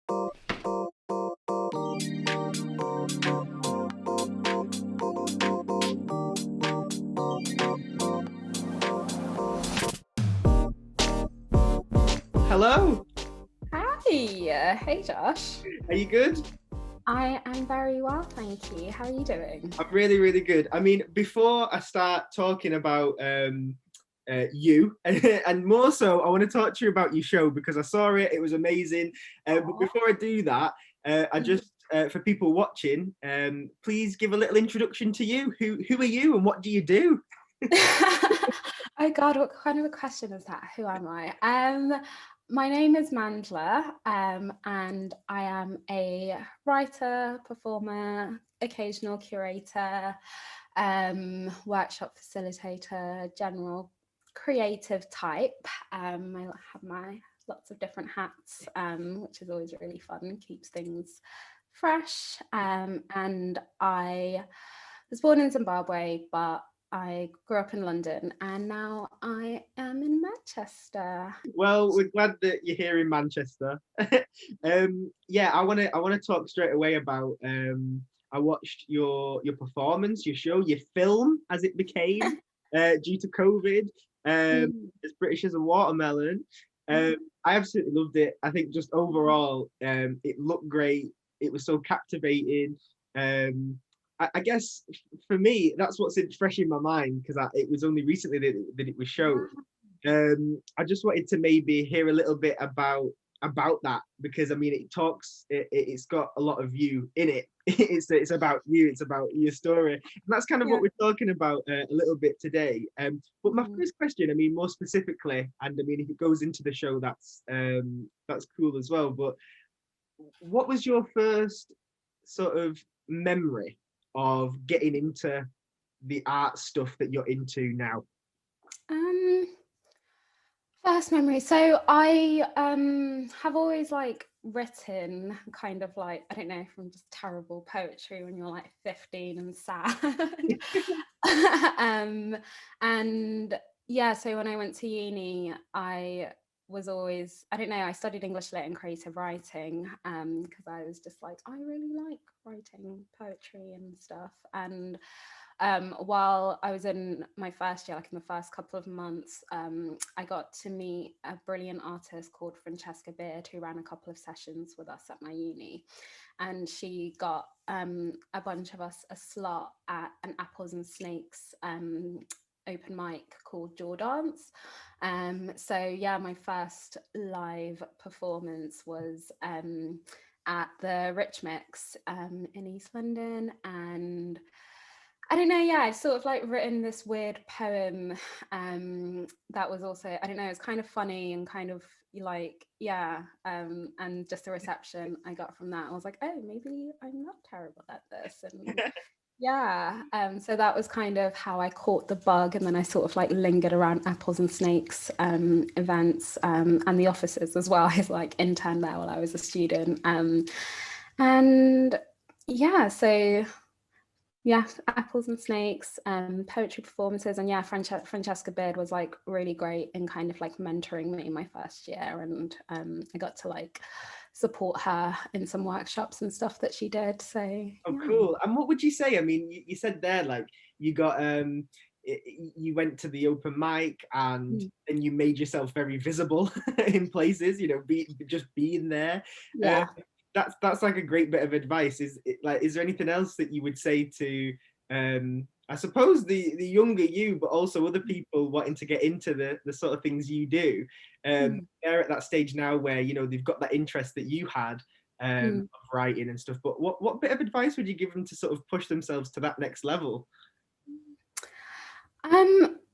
Hello, Hi, hey Josh. are you good? I am very well, thank you. How are you doing? I'm really, really good. I mean, before I start talking about you, and more so, I want to talk to you about your show because I saw it, it was amazing. But Aw. before I do that, I just, for people watching, please give a little introduction to you. Who are you and what do you do? Oh God, what kind of a question is that? Who am I? My name is Mandla, and I am a writer, performer, occasional curator, workshop facilitator, general creative type. I have my lots of different hats, which is always really fun, keeps things fresh. And I was born in Zimbabwe, but I grew up in London and now I am in Manchester. Well, we're glad that you're here in Manchester. Yeah, I want to talk straight away about. I watched your performance, your show, your film, as it became due to COVID. Mm. As British as a watermelon. Um, I absolutely loved it. I think just overall, it looked great. It was so captivating. I guess for me, that's what's fresh in my mind because it was only recently that it was shown. I just wanted to maybe hear a little bit about that because I mean it's got a lot of you in it. It's about you. It's about your story, and that's kind of Yeah. what we're talking about a little bit today. But my Mm. first question, I mean, more specifically, and I mean, if it goes into the show, that's cool as well. But what was your first sort of memory of getting into the art stuff that you're into now? Um, First memory. So I have always like written kind of like, I don't know, from just terrible poetry when you're like 15 and sad. um, and yeah, so when I went to uni, I was always, I don't know, I studied English Lit and creative writing because I was just like, I really like writing poetry and stuff. And while I was in my first year, like in the first couple of months, I got to meet a brilliant artist called Francesca Beard, who ran a couple of sessions with us at my uni. And she got a bunch of us a slot at an Apples and Snakes open mic called Jaw Dance. So yeah, my first live performance was at the Rich Mix in East London, and I don't know, yeah, I'd sort of like written this weird poem that was also, I don't know, it's kind of funny and kind of like, yeah, and just the reception I got from that, I was like, oh, maybe I'm not terrible at this. And yeah, so that was kind of how I caught the bug, and then I sort of like lingered around Apples and Snakes events and the offices as well. I was like intern there while I was a student. And yeah, so yeah, Apples and Snakes, poetry performances, and yeah, Francesca Beard was like really great in kind of like mentoring me in my first year, and I got to like support her in some workshops and stuff that she did. So Oh, yeah. cool. And what would you say? I mean, you said there like you got you went to the open mic and Mm. then you made yourself very visible in places, you know, just being there. Uh, Yeah. that's like a great bit of advice. Is there anything else that you would say to I suppose the younger you, but also other people wanting to get into the sort of things you do? Mm. They're at that stage now where, you know, they've got that interest that you had Mm. of writing and stuff. But what bit of advice would you give them to sort of push themselves to that next level?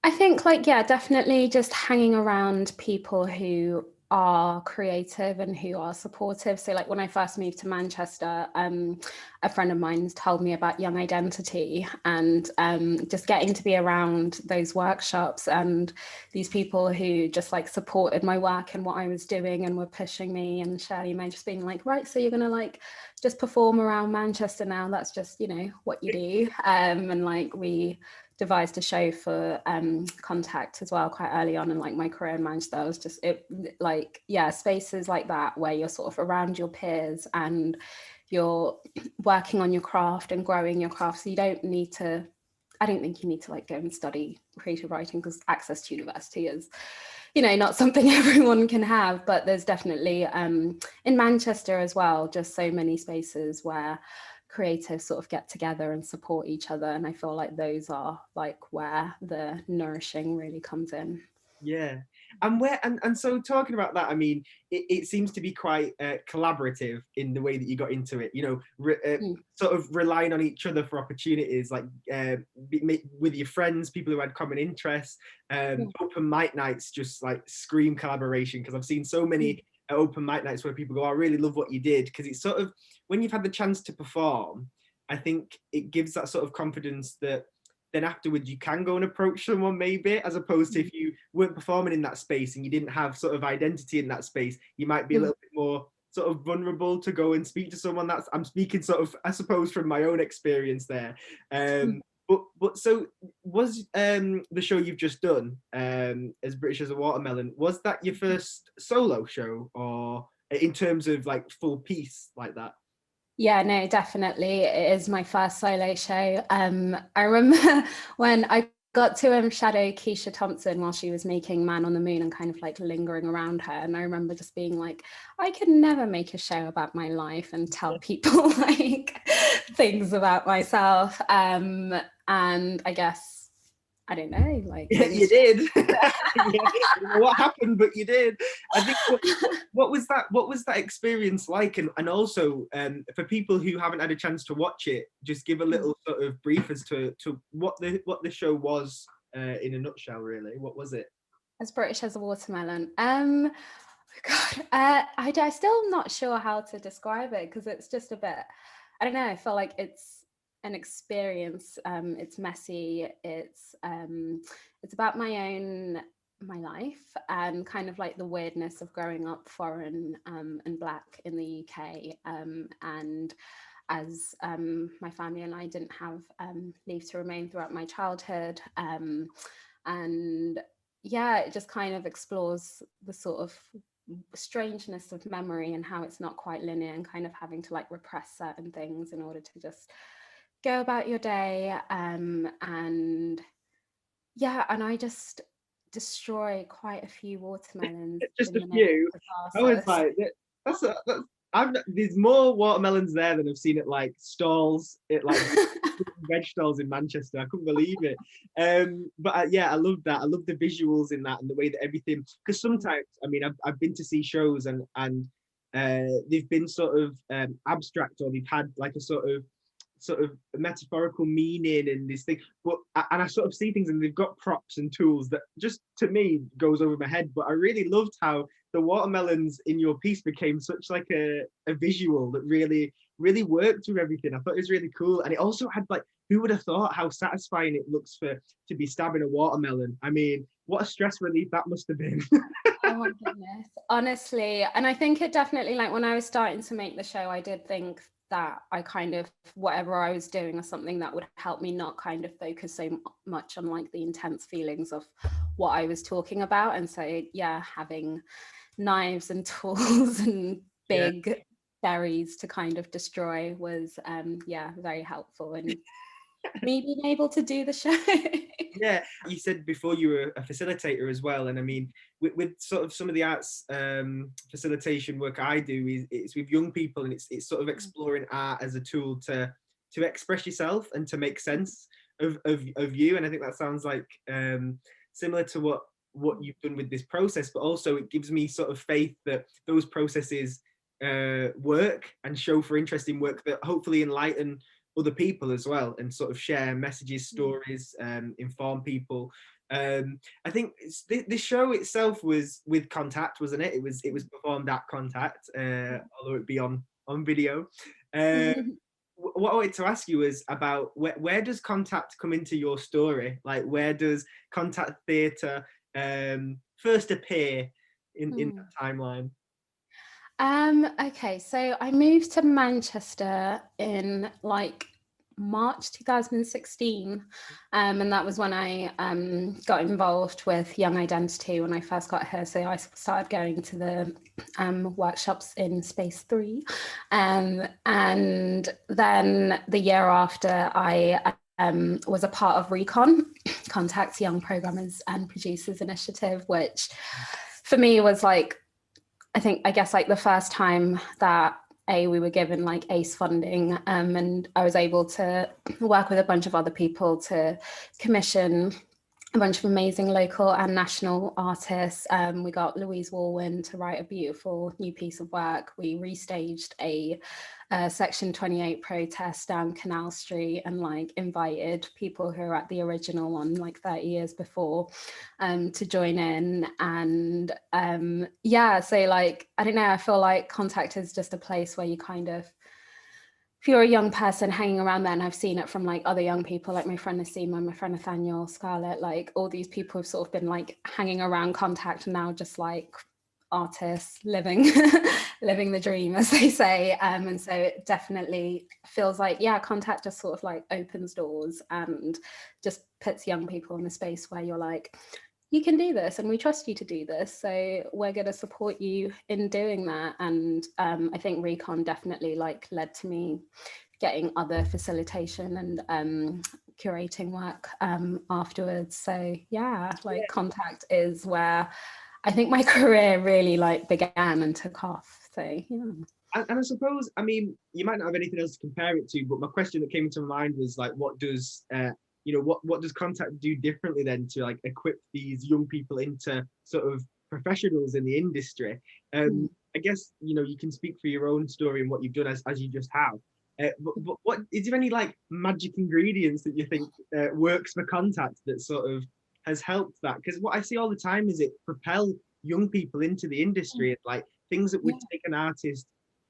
I think like, yeah, definitely just hanging around people who are creative and who are supportive. So like when I first moved to Manchester, a friend of mine told me about Young Identity, and just getting to be around those workshops and these people who just like supported my work and what I was doing and were pushing me, and Shirley May just being like, right, so you're gonna like just perform around Manchester now, that's just, you know, what you do. And like we devised a show for Contact as well quite early on in like my career in Manchester. I was just spaces like that where you're sort of around your peers and you're working on your craft and growing your craft. So you don't need to, I don't think you need to like go and study creative writing, because access to university is, you know, not something everyone can have. But there's definitely in Manchester as well, just so many spaces where creatives sort of get together and support each other. And I feel like those are like where the nourishing really comes in. Yeah. And so talking about that, I mean, it seems to be quite collaborative in the way that you got into it, you know, sort of relying on each other for opportunities, like with your friends, people who had common interests. Open mic nights just like scream collaboration, because I've seen so many open mic nights where people go, I really love what you did, because it's sort of, when you've had the chance to perform, I think it gives that sort of confidence that then afterwards you can go and approach someone, maybe, as opposed to if you weren't performing in that space and you didn't have sort of identity in that space, you might be a little bit more sort of vulnerable to go and speak to someone. That's, I'm speaking sort of, I suppose, from my own experience there. But so was the show you've just done, As British as a Watermelon, was that your first solo show, or in terms of like full piece like that? Yeah, no, definitely. It is my first solo show. I remember when I got to shadow Keisha Thompson while she was making Man on the Moon and kind of like lingering around her. And I remember just being like, I could never make a show about my life and tell people like things about myself. And I guess, I don't know, like you did. What happened, but you did. I think what was that experience like, and also for people who haven't had a chance to watch it, just give a little sort of brief as to what the show was in a nutshell, really. What was it? As British as a Watermelon. God, I'm still not sure how to describe it, because it's just a bit, I don't know, I feel like it's an experience. It's messy. It's about my life, and kind of like the weirdness of growing up foreign and Black in the UK. And as my family and I didn't have leave to remain throughout my childhood. And yeah, it just kind of explores the sort of strangeness of memory and how it's not quite linear, and kind of having to like repress certain things in order to just go about your day. And yeah, and I just destroy quite a few watermelons. Just a few. I was like, there's more watermelons there than I've seen at like stalls, at like veg stalls in Manchester. I couldn't believe it. But yeah, I love that. I love the visuals in that, and the way that everything. Because sometimes, I mean, I've been to see shows, and they've been sort of abstract, or they've had like a sort of metaphorical meaning in this thing, but I sort of see things, and they've got props and tools that just, to me, goes over my head. But I really loved how the watermelons in your piece became such like a visual that really worked with everything. I thought it was really cool, and it also had like, who would have thought how satisfying it looks to be stabbing a watermelon? I mean, what a stress relief that must have been. Oh my goodness, honestly. And I think it definitely, like when I was starting to make the show, I did think that I kind of, whatever I was doing or something that would help me not kind of focus so much on like the intense feelings of what I was talking about. And so yeah, having knives and tools and big berries to kind of destroy was very helpful in me being able to do the show. Yeah, you said before you were a facilitator as well, and I mean, with sort of some of the arts facilitation work I do, it's with young people, and it's sort of exploring art as a tool to express yourself and to make sense of you. And I think that sounds like similar to what you've done with this process, but also it gives me sort of faith that those processes work and show for interesting work that hopefully enlighten other people as well, and sort of share messages, stories, inform people. I think this show itself was with Contact, wasn't it? It was performed at Contact, although it be on video. What I wanted to ask you was about where does Contact come into your story? Like, where does Contact Theatre first appear in that timeline? Okay, so I moved to Manchester in like March 2016, and that was when I got involved with Young Identity when I first got here. So I started going to the workshops in Space 3, and then the year after I was a part of Recon, Contact's Young Programmers and Producers Initiative, which for me was like, I guess like the first time that we were given like ACE funding, and I was able to work with a bunch of other people to commission a bunch of amazing local and national artists. We got Louise Walwyn to write a beautiful new piece of work. We restaged a Section 28 protest down Canal Street and like invited people who were at the original one like 30 years before to join in. And yeah, so like, I don't know, I feel like Contact is just a place where you kind of, if you're a young person hanging around there, and I've seen it from like other young people, like my friend Nasima, my friend Nathaniel, Scarlett, like all these people have sort of been like hanging around Contact and now just like artists living living the dream, as they say. And so it definitely feels like, yeah, Contact just sort of like opens doors and just puts young people in a space where you're like, you can do this and we trust you to do this, so we're going to support you in doing that. And I think Recon definitely like led to me getting other facilitation and curating work afterwards. So yeah, like Contact is where I think my career really like began and took off. So yeah. And I suppose, I mean, you might not have anything else to compare it to, but my question that came into my mind was like, what does what does Contact do differently then to like equip these young people into sort of professionals in the industry? I guess, you can speak for your own story and what you've done as you just have. But what is there any like magic ingredients that you think works for Contact that sort of has helped that? Because what I see all the time is it propel young people into the industry, and like things that would take an artist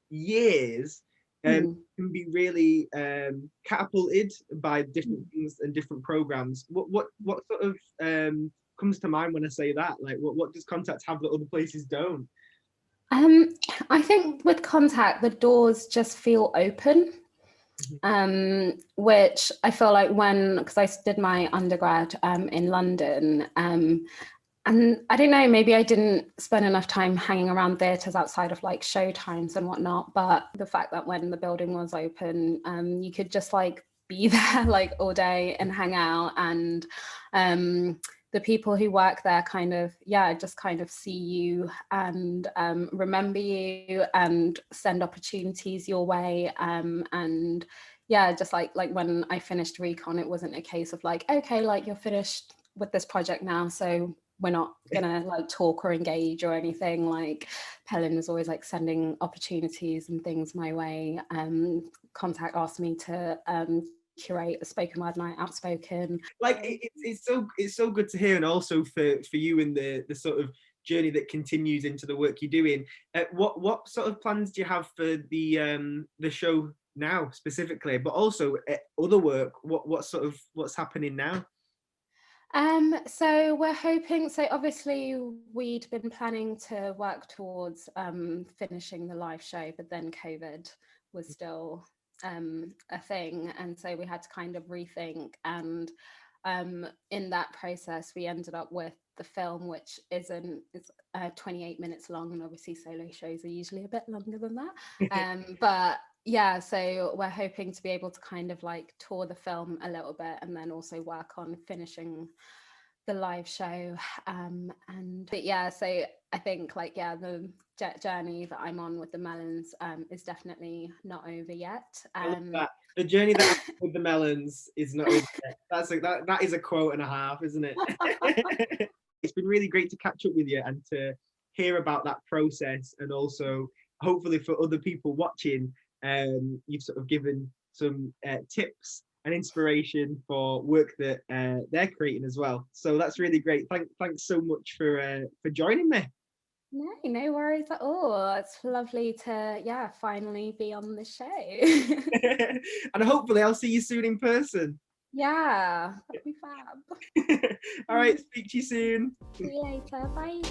years can be really catapulted by different things and different programs. What sort of comes to mind when I say that? Like what does Contact have that other places don't? I think with Contact, the doors just feel open, which I feel like because I did my undergrad in London, and I don't know, maybe I didn't spend enough time hanging around theatres outside of like show times and whatnot, but the fact that when the building was open, you could just like be there like all day and hang out, and the people who work there just kind of see you and remember you and send opportunities your way, and yeah, just like when I finished Recon, it wasn't a case of like, okay, like you're finished with this project now, so we're not gonna like talk or engage or anything. Like Helen was always like sending opportunities and things my way. Contact asked me to curate a spoken word night, Outspoken. Like it's so good to hear, and also for you in the sort of journey that continues into the work you're doing. What sort of plans do you have for the show now specifically, but also other work? What's happening now? So we're hoping, so obviously we'd been planning to work towards finishing the live show, but then COVID was still a thing, and so we had to kind of rethink, and in that process we ended up with the film, which it's 28 minutes long, and obviously solo shows are usually a bit longer than that. But yeah, so we're hoping to be able to kind of like tour the film a little bit and then also work on finishing the live show. But yeah, so I think like, yeah, the journey that I'm on with the Melons is definitely not over yet. The journey that I'm with the Melons is not over yet. That is a quote and a half, isn't it? It's been really great to catch up with you and to hear about that process, and also hopefully for other people watching, you've sort of given some tips and inspiration for work that they're creating as well. So that's really great. Thanks so much for joining me. No worries at all. It's lovely to finally be on the show. And hopefully I'll see you soon in person. Yeah, that'd be fab. All right, speak to you soon. See you later. Bye.